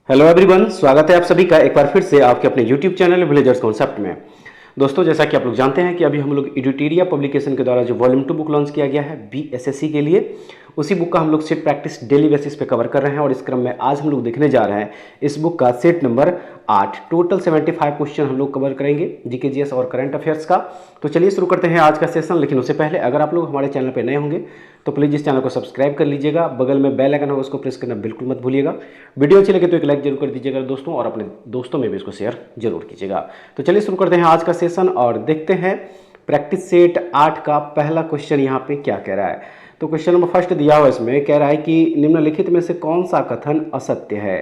Hello everyone, स्वागत है आप सभी का एक बार फिर से आपके अपने यूट्यूब चैनल विलेजर्स कॉन्सेप्ट में। दोस्तों, जैसा कि आप लोग जानते हैं कि अभी हम लोग एडुटेरिया पब्लिकेशन के द्वारा जो वॉल्यूम 2 बुक लॉन्च किया गया है बीएसएससी के लिए, उसी बुक का हम लोग सेट प्रैक्टिस डेली बेसिस पे कवर कर रहे हैं। और इस क्रम में आज हम लोग देखने जा रहे हैं इस बुक का सेट नंबर 8। टोटल 75 क्वेश्चन हम लोग कवर करेंगे जीके जीएस और करंट अफेयर्स का। तो चलिए शुरू करते हैं आज का सेशन। लेकिन उससे पहले अगर आप लोग हमारे चैनल पर नए होंगे तो प्लीज़ इस चैनल को सब्सक्राइब कर लीजिएगा। बगल में बेल आइकन होगा, उसको प्रेस करना बिल्कुल मत भूलिएगा। वीडियो अच्छी लगे तो एक लाइक जरूर कर दीजिएगा दोस्तों, और अपने दोस्तों में भी इसको शेयर जरूर कीजिएगा। तो चलिए शुरू करते हैं आज का सेशन और देखते हैं प्रैक्टिस सेट 8 का पहला क्वेश्चन यहाँ पे क्या कह रहा है। तो क्वेश्चन नंबर फर्स्ट दिया हुआ इसमें कह रहा है कि निम्नलिखित में से कौन सा कथन असत्य है।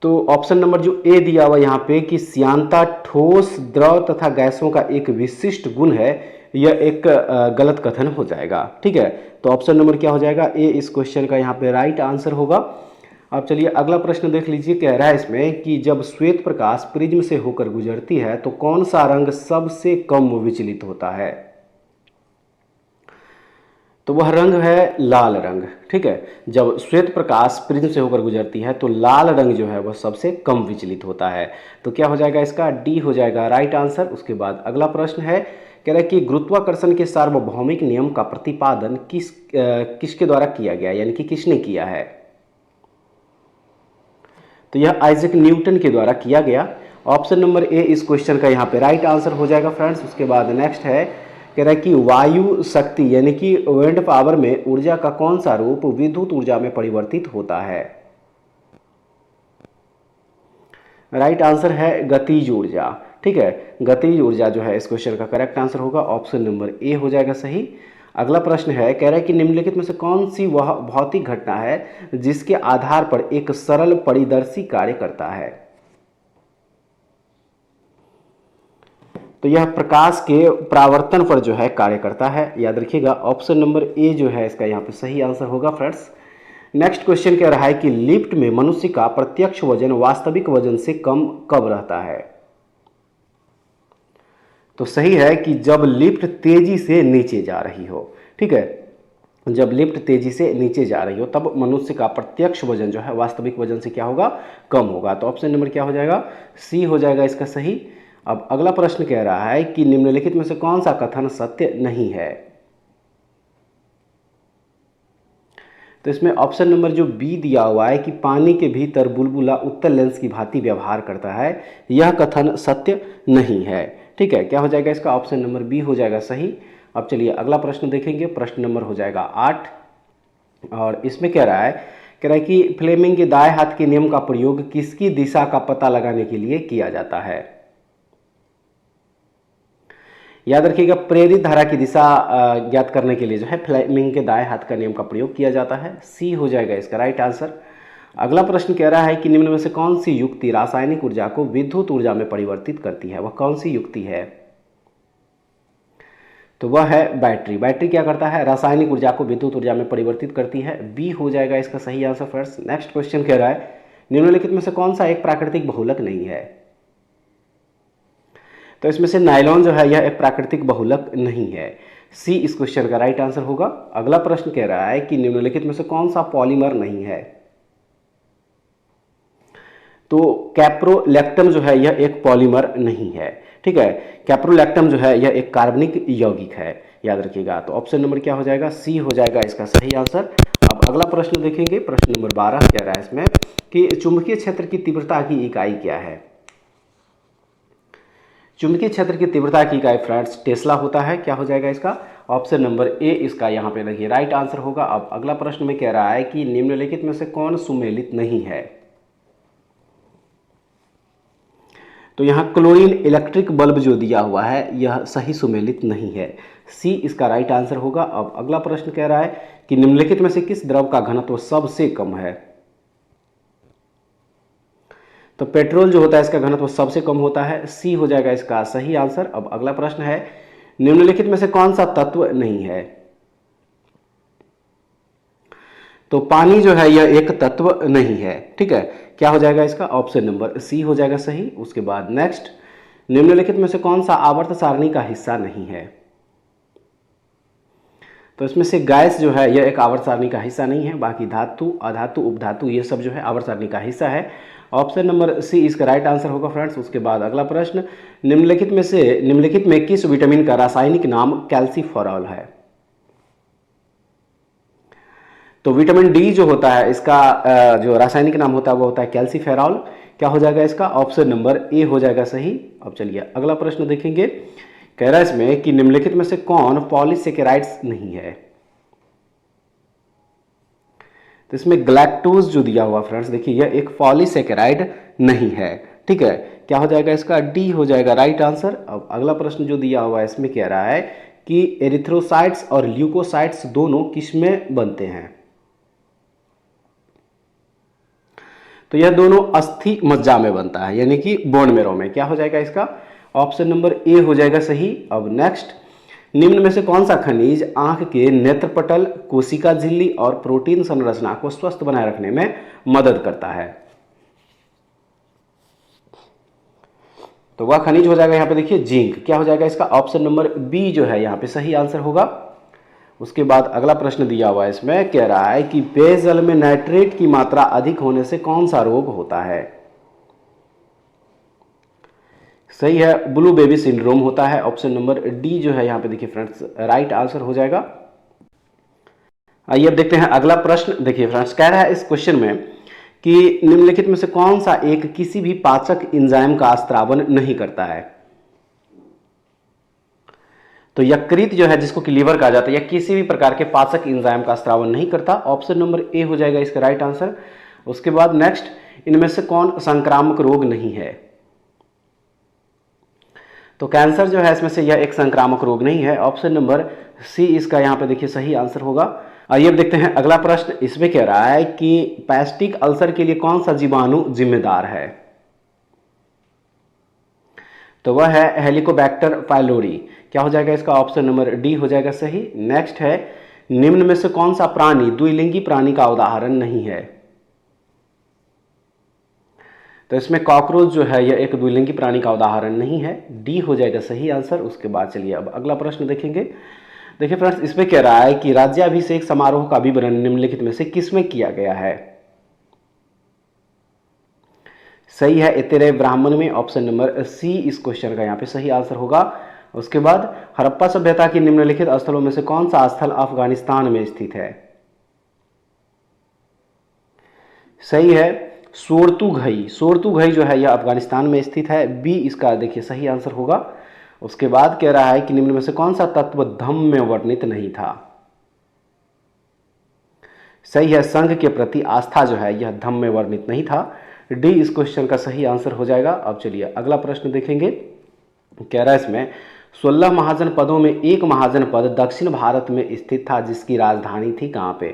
तो ऑप्शन नंबर जो ए दिया हुआ यहाँ पे कि श्यानता ठोस, द्रव तथा गैसों का एक विशिष्ट गुण है, यह एक गलत कथन हो जाएगा। ठीक है, तो ऑप्शन नंबर क्या हो जाएगा, ए इस क्वेश्चन का यहाँ पे राइट आंसर होगा। अब चलिए अगला प्रश्न देख लीजिए। कह रहा है इसमें कि जब श्वेत प्रकाश प्रिज्म से होकर गुजरती है तो कौन सा रंग सबसे कम विचलित होता है। तो वह रंग है लाल रंग। ठीक है, जब श्वेत प्रकाश प्रिज्म से होकर गुजरती है तो लाल रंग जो है वह सबसे कम विचलित होता है। तो क्या हो जाएगा, इसका डी हो जाएगा राइट आंसर। उसके बाद अगला प्रश्न है, कह रहा है कि गुरुत्वाकर्षण के सार्वभौमिक नियम का प्रतिपादन किसके द्वारा किया गया, यानी कि किसने किया है। तो यह आइजैक न्यूटन के द्वारा किया गया। ऑप्शन नंबर ए इस क्वेश्चन का यहाँ पे राइट आंसर हो जाएगा फ्रेंड्स। उसके बाद नेक्स्ट है, कह रहा है कि वायु शक्ति यानी कि विंड पावर में ऊर्जा का कौन सा रूप विद्युत ऊर्जा में परिवर्तित होता है। राइट आंसर है गतिज ऊर्जा। ठीक है, गतिज ऊर्जा जो है इस क्वेश्चन का करेक्ट आंसर होगा। ऑप्शन नंबर ए हो जाएगा सही। अगला प्रश्न है, कह रहा है कि निम्नलिखित में से कौन सी वह भौतिक घटना है जिसके आधार पर एक सरल परिदर्शी कार्य करता है। तो यह प्रकाश के परावर्तन पर जो है कार्य करता है। याद रखिएगा ऑप्शन नंबर ए जो है इसका यहाँ पे सही आंसर होगा फ्रेंड्स। नेक्स्ट क्वेश्चन कह रहा है कि लिफ्ट में मनुष्य का प्रत्यक्ष वजन वास्तविक वजन से कम कब रहता है। तो सही है कि जब लिफ्ट तेजी से नीचे जा रही हो। ठीक है, जब लिफ्ट तेजी से नीचे जा रही हो तब मनुष्य का प्रत्यक्ष वजन जो है वास्तविक वजन से क्या होगा, कम होगा। तो ऑप्शन नंबर क्या हो जाएगा, सी हो जाएगा इसका सही। अब अगला प्रश्न कह रहा है कि निम्नलिखित में से कौन सा कथन सत्य नहीं है। तो इसमें ऑप्शन नंबर जो बी दिया हुआ है कि पानी के भीतर बुलबुला उत्तल लेंस की भांति व्यवहार करता है, यह कथन सत्य नहीं है। ठीक है, क्या हो जाएगा इसका, ऑप्शन नंबर बी हो जाएगा सही। अब चलिए अगला प्रश्न देखेंगे। प्रश्न नंबर हो जाएगा 8 और इसमें कह रहा है कि फ्लेमिंग के दाएं हाथ के नियम का प्रयोग किसकी दिशा का पता लगाने के लिए किया जाता है। याद रखिएगा प्रेरित धारा की दिशा ज्ञात करने के लिए जो है फ्लेमिंग के दाएं हाथ का नियम का प्रयोग किया जाता है। सी हो जाएगा इसका राइट आंसर। अगला प्रश्न कह रहा है कि निम्न में से कौन सी युक्ति रासायनिक ऊर्जा को विद्युत ऊर्जा में परिवर्तित करती है, वह कौन सी युक्ति है। तो वह है बैटरी। बैटरी क्या करता है, रासायनिक ऊर्जा को विद्युत ऊर्जा में परिवर्तित करती है। बी हो जाएगा इसका सही आंसर फ्रेंड्स। नेक्स्ट क्वेश्चन कह रहा है निम्नलिखित में से कौन सा एक प्राकृतिक बहुलक नहीं है। तो इसमें से नायलॉन जो है यह एक प्राकृतिक बहुलक नहीं है। सी इस क्वेश्चन का राइट आंसर होगा। अगला प्रश्न कह रहा है कि निम्नलिखित में से कौन सा पॉलीमर नहीं है। तो कैप्रोलैक्टम जो है यह एक पॉलीमर नहीं है। ठीक है, कैप्रोलैक्टम जो है यह एक कार्बनिक यौगिक है, याद रखिएगा। तो ऑप्शन नंबर क्या हो जाएगा, सी हो जाएगा इसका सही आंसर। अब अगला प्रश्न देखेंगे। प्रश्न नंबर 12 कह रहा है इसमें कि चुंबकीय क्षेत्र की तीव्रता की इकाई क्या है। चुंबकीय क्षेत्र की तीव्रता की इकाई फ्रेंड्स टेस्ला होता है। क्या हो जाएगा इसका, ऑप्शन नंबर ए इसका यहाँ पे देखिए राइट आंसर होगा। अब अगला प्रश्न में कह रहा है कि निम्नलिखित में से कौन सुमेलित नहीं है। तो यहाँ क्लोरीन इलेक्ट्रिक बल्ब जो दिया हुआ है यह सही सुमेलित नहीं है। सी इसका राइट आंसर होगा। अब अगला प्रश्न कह रहा है कि निम्नलिखित में से किस द्रव का घनत्व सबसे कम है। तो पेट्रोल जो होता है इसका घनत्व सबसे कम होता है। सी हो जाएगा इसका सही आंसर। अब अगला प्रश्न है निम्नलिखित में से कौन सा तत्व नहीं है। तो पानी जो है यह एक तत्व नहीं है। ठीक है, क्या हो जाएगा इसका, ऑप्शन नंबर सी हो जाएगा सही। उसके बाद नेक्स्ट, निम्नलिखित में से कौन सा आवर्त सारणी का हिस्सा नहीं है। तो इसमें से गैस जो है यह एक आवर्त सारणी का हिस्सा नहीं है, बाकी धातु, अधातु, उपधातु ये सब जो है आवर्त सारणी का हिस्सा है। ऑप्शन नंबर सी इसका राइट आंसर होगा फ्रेंड्स। उसके बाद अगला प्रश्न, निम्नलिखित में किस विटामिन का रासायनिक नाम कैल्सीफेरॉल है? तो विटामिन डी जो होता है इसका जो रासायनिक नाम होता है वो होता है कैल्सीफेरॉल। क्या हो जाएगा इसका? ऑप्शन नंबर ए हो जाएगा सही। अब चलिए अगला प्रश्न देखेंगे। कह रहा है इसमें कि निम्नलिखित में से कौन पॉलीसेकेराइड्स नहीं है? तो इसमें ग्लैक्टोज जो दिया हुआ फ्रेंड्स, देखिए यह एक पॉलीसेकेराइड नहीं है, ठीक है। क्या हो जाएगा इसका? डी हो जाएगा राइट आंसर। अब अगला प्रश्न जो दिया हुआ है इसमें कह रहा है कि एरिथ्रोसाइट्स और ल्यूकोसाइट्स दोनों किसमें बनते हैं? तो यह दोनों अस्थि मज्जा में बनता है, यानी कि बोन मैरो में। क्या हो जाएगा इसका? ऑप्शन नंबर ए हो जाएगा सही। अब नेक्स्ट, निम्न में से कौन सा खनिज आंख के नेत्रपटल, कोशिका झिल्ली और प्रोटीन संरचना को स्वस्थ बनाए रखने में मदद करता है? तो वह खनिज हो जाएगा यहाँ पे देखिए जिंक। क्या हो जाएगा इसका? ऑप्शन नंबर बी जो है यहाँ पे सही आंसर होगा। उसके बाद अगला प्रश्न दिया हुआ है इसमें, कह रहा है कि पेयजल में नाइट्रेट की मात्रा अधिक होने से कौन सा रोग होता है? सही है, ब्लू बेबी सिंड्रोम होता है। ऑप्शन नंबर डी जो है यहाँ पे देखिए फ्रेंड्स राइट आंसर हो जाएगा। आइए अब देखते हैं अगला प्रश्न। देखिए फ्रेंड्स, कह रहा है इस क्वेश्चन में कि निम्नलिखित में से कौन सा एक किसी भी पाचक एंजाइम का स्त्रावन नहीं करता है? तो यकृत जो है जिसको कि लीवर कहा जाता है, यह किसी भी प्रकार के पाचक एंजाइम का स्त्रावन नहीं करता। ऑप्शन नंबर ए हो जाएगा इसका राइट आंसर। उसके बाद नेक्स्ट, इनमें से कौन संक्रामक रोग नहीं है? तो कैंसर जो है इसमें से यह एक संक्रामक रोग नहीं है। ऑप्शन नंबर सी इसका यहाँ पे देखिए सही आंसर होगा। आइए अब देखते हैं अगला प्रश्न। इसमें कह रहा है कि पैस्टिक अल्सर के लिए कौन सा जीवाणु जिम्मेदार है? तो वह है हेलिकोबैक्टर पाइलोरी। क्या हो जाएगा इसका? ऑप्शन नंबर डी हो जाएगा सही। नेक्स्ट है, निम्न में से कौन सा प्राणी द्विलिंगी प्राणी का उदाहरण नहीं है? तो इसमें कॉकरोच जो है यह एक द्विलिंगी प्राणी का उदाहरण नहीं है। डी हो जाएगा सही आंसर। उसके बाद चलिए अब अगला प्रश्न देखेंगे। देखिए फ्रेंड्स, इसमें कह रहा है कि राज्याभिषेक समारोह का विवरण निम्नलिखित में से किसमें किया गया है? सही है, इतरे ब्राह्मण में। ऑप्शन नंबर सी इस क्वेश्चन का यहाँ पे सही आंसर होगा। उसके बाद, हड़प्पा सभ्यता की निम्नलिखित स्थलों में से कौन सा स्थल अफगानिस्तान में स्थित है? सही है, सोरतुघई। सोरतुघई जो है यह अफगानिस्तान में स्थित है। बी इसका देखिए सही आंसर होगा। उसके बाद कह रहा है कि निम्न में से कौन सा तत्व धम्म में वर्णित नहीं था? सही है, संघ के प्रति आस्था जो है यह धम्म में वर्णित नहीं था। डी इस क्वेश्चन का सही आंसर हो जाएगा। अब चलिए अगला प्रश्न देखेंगे। कह रहा है इसमें 16 महाजनपदों में एक महाजनपद दक्षिण भारत में स्थित था जिसकी राजधानी थी कहां पे?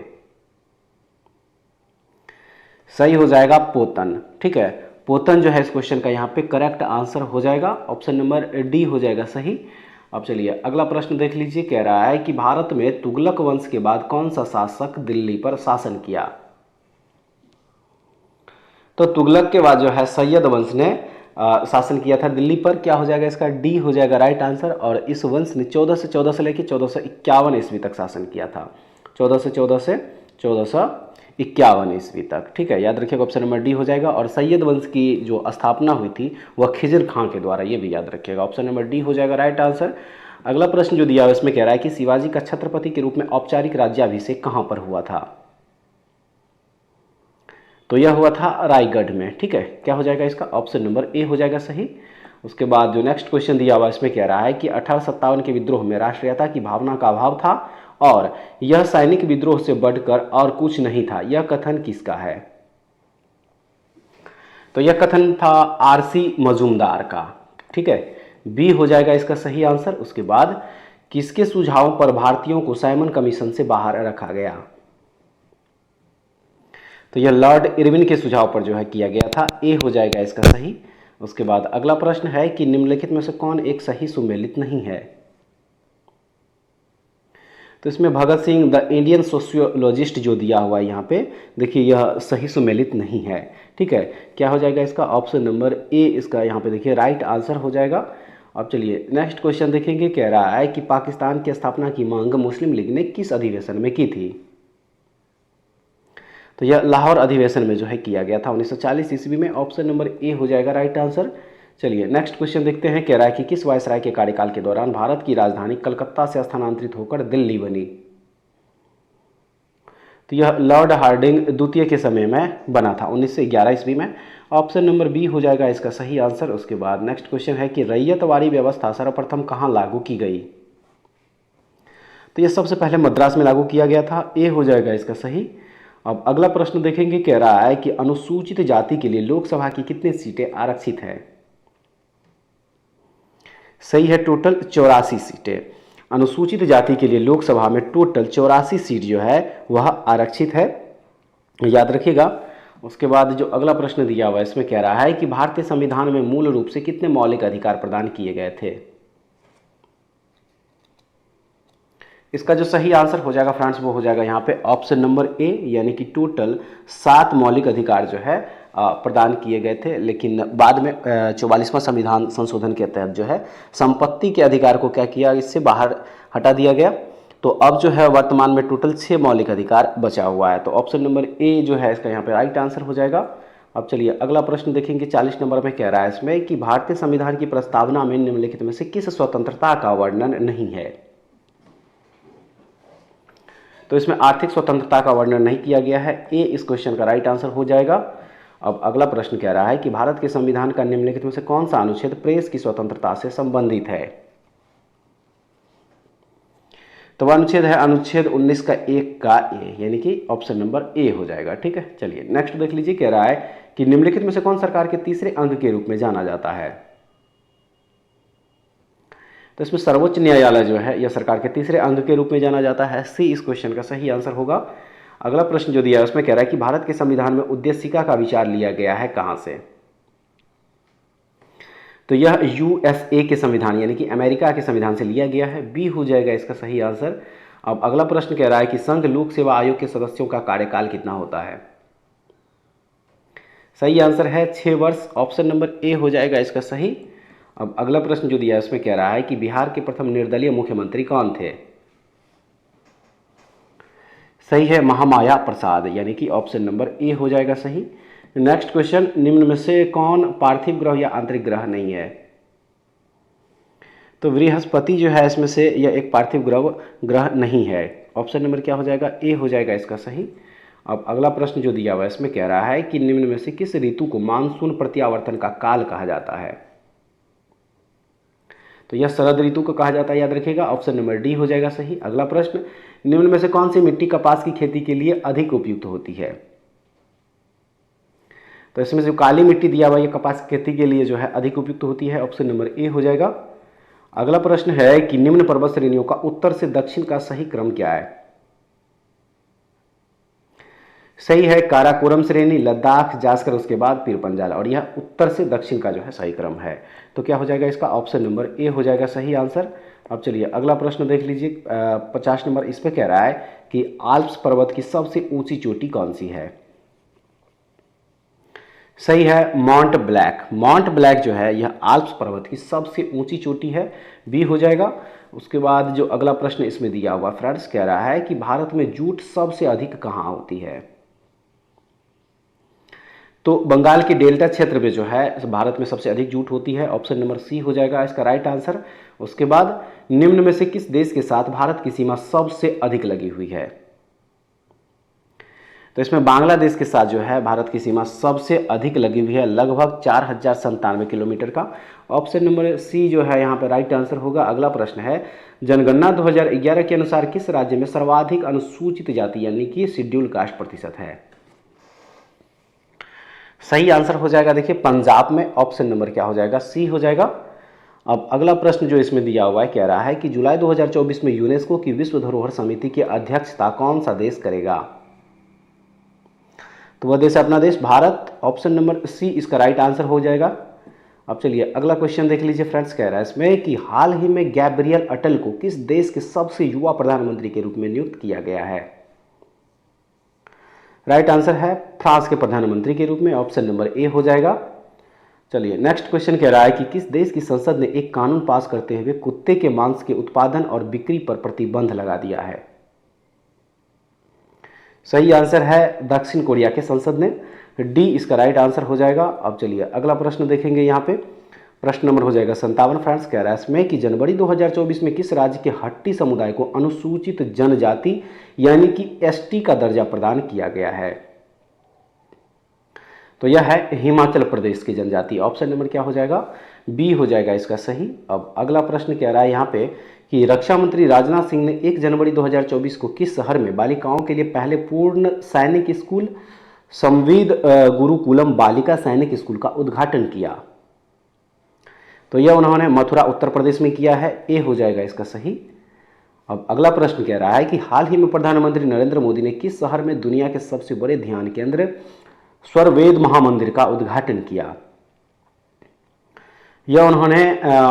सही हो जाएगा पोतन। ठीक है, पोतन जो है इस क्वेश्चन का यहाँ पे करेक्ट आंसर हो जाएगा। ऑप्शन नंबर डी हो जाएगा सही। अब चलिए अगला प्रश्न देख लीजिए। कह रहा है कि भारत में तुगलक वंश के बाद कौन सा शासक दिल्ली पर शासन किया? तो तुगलक के बाद जो है सैयद वंश ने शासन किया था दिल्ली पर। क्या हो जाएगा इसका? डी हो जाएगा राइट आंसर। और इस वंश ने 1414 से लेकर 1451 ईस्वी तक शासन किया था। 1414 से 1451 ईस्वी तक। ठीक है, याद रखिएगा ऑप्शन नंबर डी हो जाएगा। और सैयद वंश की जो स्थापना हुई थी वह खिजर खां के द्वारा, ये भी याद रखिएगा। ऑप्शन नंबर डी हो जाएगा राइट आंसर। अगला प्रश्न जो दिया है इसमें कह रहा है कि शिवाजी का छत्रपति के रूप में औपचारिक राज्याभिषेक कहाँ पर हुआ था? तो यह हुआ था रायगढ़ में। ठीक है, क्या हो जाएगा इसका? ऑप्शन नंबर ए हो जाएगा सही। उसके बाद जो नेक्स्ट क्वेश्चन दिया हुआ इसमें कह रहा है कि 1857 के विद्रोह में राष्ट्रीयता की भावना का अभाव था और यह सैनिक विद्रोह से बढ़कर और कुछ नहीं था। यह कथन किसका है? तो यह कथन था आरसी मजूमदार का। ठीक है, बी हो जाएगा इसका सही आंसर। उसके बाद, किसके सुझाव पर भारतीयों को साइमन कमीशन से बाहर रखा गया? तो यह लॉर्ड इरविन के सुझाव पर जो है किया गया था। ए हो जाएगा इसका सही। उसके बाद अगला प्रश्न है कि निम्नलिखित में से कौन एक सही सुमेलित नहीं है? तो इसमें Bhagat Singh the Indian sociologist जो दिया हुआ है यहाँ पे, देखिए यह सही सुमेलित नहीं है। ठीक है, क्या हो जाएगा इसका? ऑप्शन नंबर ए इसका यहाँ पे देखिए राइट आंसर हो जाएगा। अब चलिए नेक्स्ट क्वेश्चन देखेंगे। कह रहा है कि पाकिस्तान की स्थापना की मांग मुस्लिम लीग ने किस अधिवेशन में की थी? तो यह लाहौर अधिवेशन में जो है किया गया था 1940 ईस्वी में। ऑप्शन नंबर ए हो जाएगा राइट आंसर। चलिए नेक्स्ट क्वेश्चन देखते हैं। कह रहा है कि किस वायसराय के कार्यकाल के दौरान भारत की राजधानी कलकत्ता से स्थानांतरित होकर दिल्ली बनी? तो यह लॉर्ड हार्डिंग द्वितीय के समय में बना था 1911 ईस्वी में। ऑप्शन नंबर बी हो जाएगा इसका सही आंसर। उसके बाद नेक्स्ट क्वेश्चन है कि रैयतवाड़ी व्यवस्था सर्वप्रथम कहाँ लागू की गई? तो यह सबसे पहले मद्रास में लागू किया गया था। ए हो जाएगा इसका सही। अब अगला प्रश्न देखेंगे। कह रहा है कि अनुसूचित जाति के लिए लोकसभा की कितनी सीटें आरक्षित है? सही है, टोटल 84 सीटें। अनुसूचित जाति के लिए लोकसभा में टोटल 84 सीट जो है वह आरक्षित है, याद रखिएगा। उसके बाद जो अगला प्रश्न दिया हुआ है इसमें कह रहा है कि भारतीय संविधान में मूल रूप से कितने मौलिक अधिकार प्रदान किए गए थे? इसका जो सही आंसर हो जाएगा फ्रेंड्स वो हो जाएगा यहाँ पे ऑप्शन नंबर ए, यानी कि टोटल 7 मौलिक अधिकार जो है प्रदान किए गए थे। लेकिन बाद में 44वां संविधान संशोधन के तहत जो है संपत्ति के अधिकार को क्या किया, इससे बाहर हटा दिया गया। तो अब जो है वर्तमान में टोटल 6 मौलिक अधिकार बचा हुआ है। तो ऑप्शन नंबर ए जो है इसका यहाँ पे राइट आंसर हो जाएगा। अब चलिए अगला प्रश्न देखेंगे। 40 नंबर में कह रहा है इसमें कि भारतीय संविधान की प्रस्तावना में निम्नलिखित में से किस स्वतंत्रता का वर्णन नहीं है? तो इसमें आर्थिक स्वतंत्रता का वर्णन नहीं किया गया है। ए इस क्वेश्चन का राइट आंसर हो जाएगा। अब अगला प्रश्न कह रहा है कि भारत के संविधान का निम्नलिखित में से कौन सा अनुच्छेद प्रेस की स्वतंत्रता से संबंधित है? तो वह अनुच्छेद है अनुच्छेद 19 का 1 का ए, यानी कि ऑप्शन नंबर ए हो जाएगा। ठीक है, चलिए नेक्स्ट देख लीजिए। कह रहा है कि निम्नलिखित में से कौन सरकार के तीसरे अंग के रूप में जाना जाता है? तो इसमें सर्वोच्च न्यायालय जो है यह सरकार के तीसरे अंग के रूप में जाना जाता है। सी इस क्वेश्चन का सही आंसर होगा। अगला प्रश्न जो दिया है उसमें कह रहा है कि भारत के संविधान में उद्देशिका का विचार लिया गया है कहां से? तो यह यूएसए के संविधान यानी कि अमेरिका के संविधान से लिया गया है। बी हो जाएगा इसका सही आंसर। अब अगला प्रश्न कह रहा है कि संघ लोक सेवा आयोग के सदस्यों का कार्यकाल कितना होता है? सही आंसर है 6 वर्ष। ऑप्शन नंबर ए हो जाएगा इसका सही। अब अगला प्रश्न जो दिया है उसमें कह रहा है कि बिहार के प्रथम निर्दलीय मुख्यमंत्री कौन थे? सही है, महामाया प्रसाद, यानी कि ऑप्शन नंबर ए हो जाएगा सही। नेक्स्ट क्वेश्चन, निम्न में से कौन पार्थिव ग्रह या आंतरिक ग्रह नहीं है? तो बृहस्पति जो है इसमें से यह एक पार्थिव ग्रह नहीं है। ऑप्शन नंबर क्या हो जाएगा? ए हो जाएगा इसका सही। अब अगला प्रश्न जो दिया हुआ है इसमें कह रहा है कि निम्न में से किस ऋतु को मानसून प्रत्यावर्तन का काल कहा जाता है? तो यह शरद ऋतु को कहा जाता है, याद रखिएगा। ऑप्शन नंबर डी हो जाएगा सही। अगला प्रश्न, निम्न में से कौन सी मिट्टी कपास की खेती के लिए अधिक उपयुक्त होती है? तो इसमें जो काली मिट्टी दिया हुआ है कपास की खेती के लिए जो है अधिक उपयुक्त होती है। ऑप्शन नंबर ए हो जाएगा। अगला प्रश्न है कि निम्न पर्वत श्रेणियों का उत्तर से दक्षिण का सही क्रम क्या है? सही है, काराकोरम श्रेणी, लद्दाख, जास्कर, उसके बाद पीर पंजाल, और यह उत्तर से दक्षिण का जो है सही क्रम है। तो क्या हो जाएगा इसका? ऑप्शन नंबर ए हो जाएगा सही आंसर। अब चलिए अगला प्रश्न देख लीजिए। 50 नंबर इस पे कह रहा है कि आल्प्स पर्वत की सबसे ऊंची चोटी कौन सी है? सही है, माउंट ब्लैक। माउंट ब्लैक जो है यह आल्प्स पर्वत की सबसे ऊंची चोटी है। बी हो जाएगा। उसके बाद जो अगला प्रश्न इसमें दिया हुआ फ्रेंड्स कह रहा है कि भारत में जूट सबसे अधिक कहाँ होती है? तो बंगाल की डेल्टा क्षेत्र में जो है भारत में सबसे अधिक जूट होती है। ऑप्शन नंबर सी हो जाएगा इसका राइट आंसर। उसके बाद निम्न में से किस देश के साथ भारत की सीमा सबसे अधिक लगी हुई है? तो इसमें बांग्लादेश के साथ जो है भारत की सीमा सबसे अधिक लगी हुई है, लगभग 4097 किलोमीटर का। ऑप्शन नंबर सी जो है यहाँ पर राइट आंसर होगा। अगला प्रश्न है, जनगणना 2011 के अनुसार किस राज्य में सर्वाधिक अनुसूचित जाति यानी कि शेड्यूल कास्ट प्रतिशत है? सही आंसर हो जाएगा देखिए पंजाब में। ऑप्शन नंबर क्या हो जाएगा? सी हो जाएगा। अब अगला प्रश्न जो इसमें दिया हुआ है कह रहा है कि जुलाई 2024 में यूनेस्को की विश्व धरोहर समिति की अध्यक्षता कौन सा देश करेगा? तो वह देश है अपना देश भारत। ऑप्शन नंबर सी इसका राइट आंसर हो जाएगा। अब चलिए अगला क्वेश्चन देख लीजिए फ्रेंड्स। कह रहा है इसमें कि हाल ही में गैब्रियल अटल को किस देश के सबसे युवा प्रधानमंत्री के रूप में नियुक्त किया गया है? राइट आंसर है फ्रांस के प्रधानमंत्री के रूप में। ऑप्शन नंबर ए हो जाएगा। चलिए नेक्स्ट क्वेश्चन कह रहा है कि किस देश की संसद ने एक कानून पास करते हुए कुत्ते के मांस के उत्पादन और बिक्री पर प्रतिबंध लगा दिया है? सही आंसर है दक्षिण कोरिया के संसद ने। डी इसका राइट आंसर हो जाएगा। अब चलिए अगला प्रश्न देखेंगे। यहाँ पे प्रश्न नंबर हो जाएगा 57 फ्रेंड्स। कह रहा है इसमें कि जनवरी 2024 में किस राज्य के हट्टी समुदाय को अनुसूचित जनजाति यानी कि एसटी का दर्जा प्रदान किया गया है? तो यह है हिमाचल प्रदेश की जनजाति। ऑप्शन नंबर क्या हो जाएगा? बी हो जाएगा इसका सही। अब अगला प्रश्न कह रहा है यहाँ पे कि रक्षा मंत्री राजनाथ सिंह ने 1 जनवरी 2024 को किस शहर में बालिकाओं के लिए पहले पूर्ण सैनिक स्कूल संविद गुरुकुलम बालिका सैनिक स्कूल का उद्घाटन किया? तो यह उन्होंने मथुरा उत्तर प्रदेश में किया है। ए हो जाएगा इसका सही। अब अगला प्रश्न कह रहा है कि हाल ही में प्रधानमंत्री नरेंद्र मोदी ने किस शहर में दुनिया के सबसे बड़े ध्यान केंद्र स्वरवेद महामंदिर का उद्घाटन किया? यह उन्होंने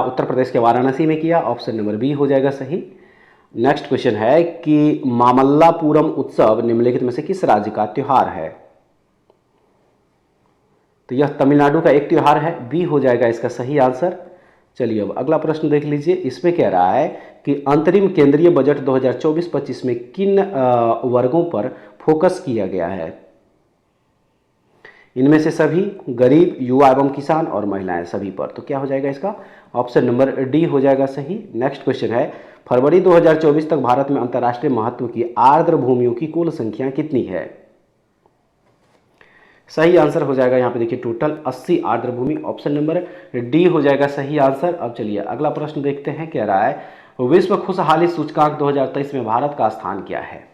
उत्तर प्रदेश के वाराणसी में किया। ऑप्शन नंबर बी हो जाएगा सही। नेक्स्ट क्वेश्चन है कि मामल्लापुरम उत्सव निम्नलिखित में से किस राज्य का त्योहार है? तो यह तमिलनाडु का एक त्योहार है। बी हो जाएगा इसका सही आंसर। चलिए अब अगला प्रश्न देख लीजिए। इसमें कह रहा है कि अंतरिम केंद्रीय बजट 2024-25 में किन वर्गों पर फोकस किया गया है? इनमें से सभी, गरीब, युवा एवं किसान और महिलाएं, सभी पर। तो क्या हो जाएगा इसका? ऑप्शन नंबर डी हो जाएगा सही। नेक्स्ट क्वेश्चन है फरवरी 2024 तक भारत में अंतर्राष्ट्रीय महत्व की आर्द्र भूमियों की कुल संख्या कितनी है? सही आंसर हो जाएगा यहाँ पे देखिए टोटल 80 आर्द्र भूमि। ऑप्शन नंबर डी हो जाएगा सही आंसर। अब चलिए अगला प्रश्न देखते हैं। कह रहा है विश्व खुशहाली सूचकांक 2023 में भारत का स्थान क्या है?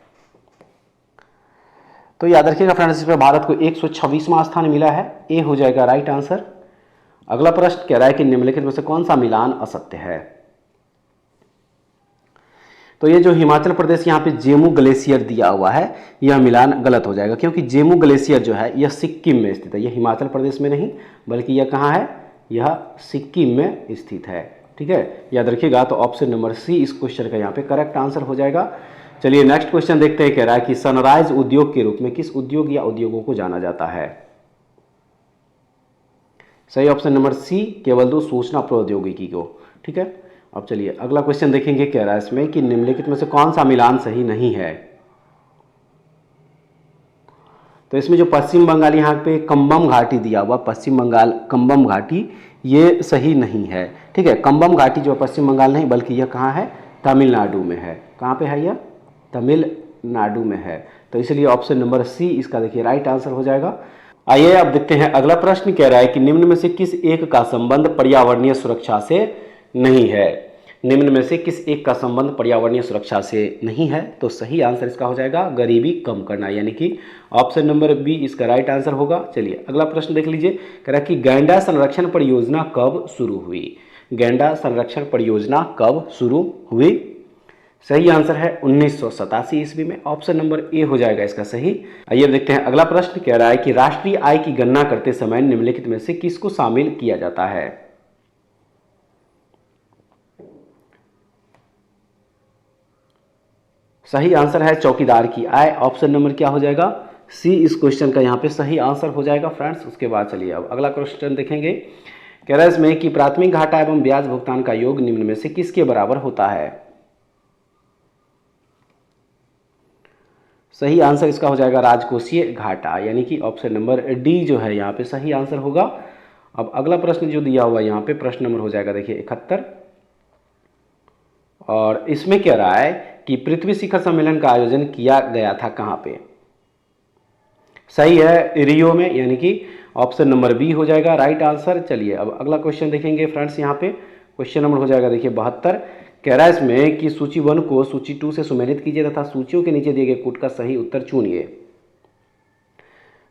तो याद रखिएगा फ्रेंड्स, इसमें भारत को 126वां स्थान मिला है। ए हो जाएगा राइट आंसर। अगला प्रश्न कह रहा है कि निम्नलिखित में से कौन सा मिलान असत्य है? तो ये जो हिमाचल प्रदेश यहाँ पे जेमू ग्लेशियर दिया हुआ है, यह मिलान गलत हो जाएगा, क्योंकि जेमू ग्लेशियर जो है यह सिक्किम में स्थित है। यह हिमाचल प्रदेश में नहीं बल्कि यह कहाँ है? यह सिक्किम में स्थित है। ठीक है, याद रखिएगा। तो ऑप्शन नंबर सी इस क्वेश्चन का यहाँ पे करेक्ट आंसर हो जाएगा। चलिए नेक्स्ट क्वेश्चन देखते हैं। कह रहा है कि सनराइज उद्योग के रूप में किस उद्योग या उद्योगों को जाना जाता है? सही ऑप्शन नंबर सी, केवल 2 सूचना प्रौद्योगिकी को। ठीक है, अब चलिए अगला क्वेश्चन देखेंगे। कह रहा है इसमें कि निम्नलिखित में से कौन सा मिलान सही नहीं है? तो इसमें जो पश्चिम बंगाल यहाँ पे कंबम घाटी दिया हुआ, पश्चिम बंगाल कंबम घाटी, ये सही नहीं है। ठीक है, कंबम घाटी जो पश्चिम बंगाल नहीं बल्कि यह कहाँ है? तमिलनाडु में है। कहाँ पे है यह? तमिलनाडु में है। तो इसलिए ऑप्शन नंबर सी इसका देखिए राइट आंसर हो जाएगा। आइए अब देखते हैं अगला प्रश्न। कह रहा है कि निम्न में से किस एक का संबंध पर्यावरणीय सुरक्षा से नहीं है? निम्न में से किस एक का संबंध पर्यावरणीय सुरक्षा से नहीं है? तो सही आंसर इसका हो जाएगा गरीबी कम करना, यानी कि ऑप्शन नंबर बी इसका राइट आंसर होगा। चलिए अगला प्रश्न देख लीजिए। कह रहा है कि गैंडा संरक्षण परियोजना कब शुरू हुई? गैंडा संरक्षण परियोजना कब शुरू हुई? सही आंसर है 1987 ईस्वी में। ऑप्शन नंबर ए हो जाएगा इसका सही। आइए देखते हैं अगला प्रश्न। कह रहा है कि राष्ट्रीय आय की गणना करते समय निम्नलिखित में से किसको शामिल किया जाता है? सही आंसर है चौकीदार की आय। ऑप्शन नंबर क्या हो जाएगा? सी इस क्वेश्चन का यहाँ पे सही आंसर हो जाएगा फ्रेंड्स। उसके बाद चलिए अब अगला क्वेश्चन देखेंगे। कह रहा है इसमें कि प्राथमिक घाटा एवं ब्याज भुगतान का योग निम्न में से किसके बराबर होता है? सही आंसर इसका हो जाएगा राजकोषीय घाटा, यानी कि ऑप्शन नंबर डी जो है यहाँ पे सही आंसर होगा। अब अगला प्रश्न जो दिया हुआ है यहाँ पे प्रश्न नंबर हो जाएगा देखिए 71, और इसमें कह रहा है कि पृथ्वी शिखर सम्मेलन का आयोजन किया गया था कहाँ पे? सही है रियो में, यानी कि ऑप्शन नंबर बी हो जाएगा राइट आंसर। चलिए अब अगला क्वेश्चन देखेंगे फ्रेंड्स। यहाँ पे क्वेश्चन नंबर हो जाएगा देखिए 72। कह रहा है इसमें कि सूची 1 को सूची 2 से सुमेलित कीजिए तथा सूचियों के नीचे दिए गए कूट का सही उत्तर चुनिए।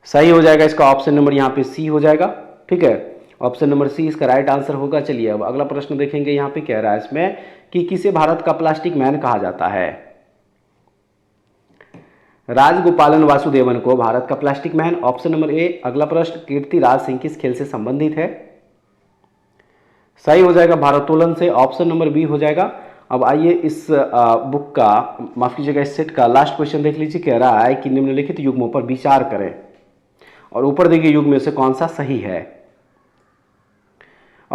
सही हो जाएगा इसका ऑप्शन नंबर यहाँ पे सी हो जाएगा। ठीक है, ऑप्शन नंबर सी इसका राइट आंसर होगा। चलिए अब अगला प्रश्न देखेंगे। यहाँ पे कह रहा है इसमें कि किसे भारत का प्लास्टिक मैन कहा जाता है? राजगोपालन वासुदेवन को भारत का plastic man. Option number A. अगला प्रश्न, कीर्तिराज सिंह किस खेल से संबंधित है? सही हो जाएगा भारोत्तोलन से। ऑप्शन नंबर बी हो जाएगा। अब आइए इस बुक का, माफ कीजिएगा इस सेट का लास्ट क्वेश्चन देख लीजिए। कह रहा है कि निम्नलिखित युग्मों पर विचार करें और ऊपर दिए गए युग्म में से कौन सा सही है?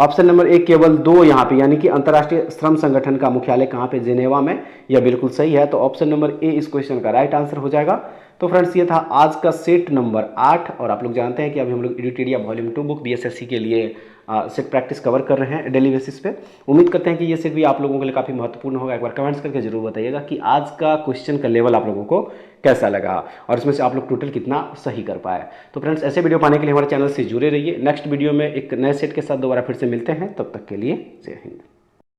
ऑप्शन नंबर ए केवल 2 यहाँ पे, यानी कि अंतर्राष्ट्रीय श्रम संगठन का मुख्यालय कहाँ पे, जेनेवा में। यह बिल्कुल सही है, तो ऑप्शन नंबर ए इस क्वेश्चन का राइट आंसर हो जाएगा। तो फ्रेंड्स ये था आज का सेट नंबर 8, और आप लोग जानते हैं कि अभी हम लोग एडिटोरिया वॉल्यूम 2 बुक बीएसएससी के लिए सेट प्रैक्टिस कवर कर रहे हैं डेली बेसिस पे। उम्मीद करते हैं कि ये सेट भी आप लोगों के लिए काफ़ी महत्वपूर्ण होगा। एक बार कमेंट्स करके जरूर बताइएगा कि आज का क्वेश्चन का लेवल आप लोगों को कैसा लगा और इसमें से आप लोग टोटल कितना सही कर पाए। तो फ्रेंड्स ऐसे वीडियो पाने के लिए हमारे चैनल से जुड़े रहिए। नेक्स्ट वीडियो में एक नए सेट के साथ दोबारा फिर से मिलते हैं, तब तक के लिए जय हिंद।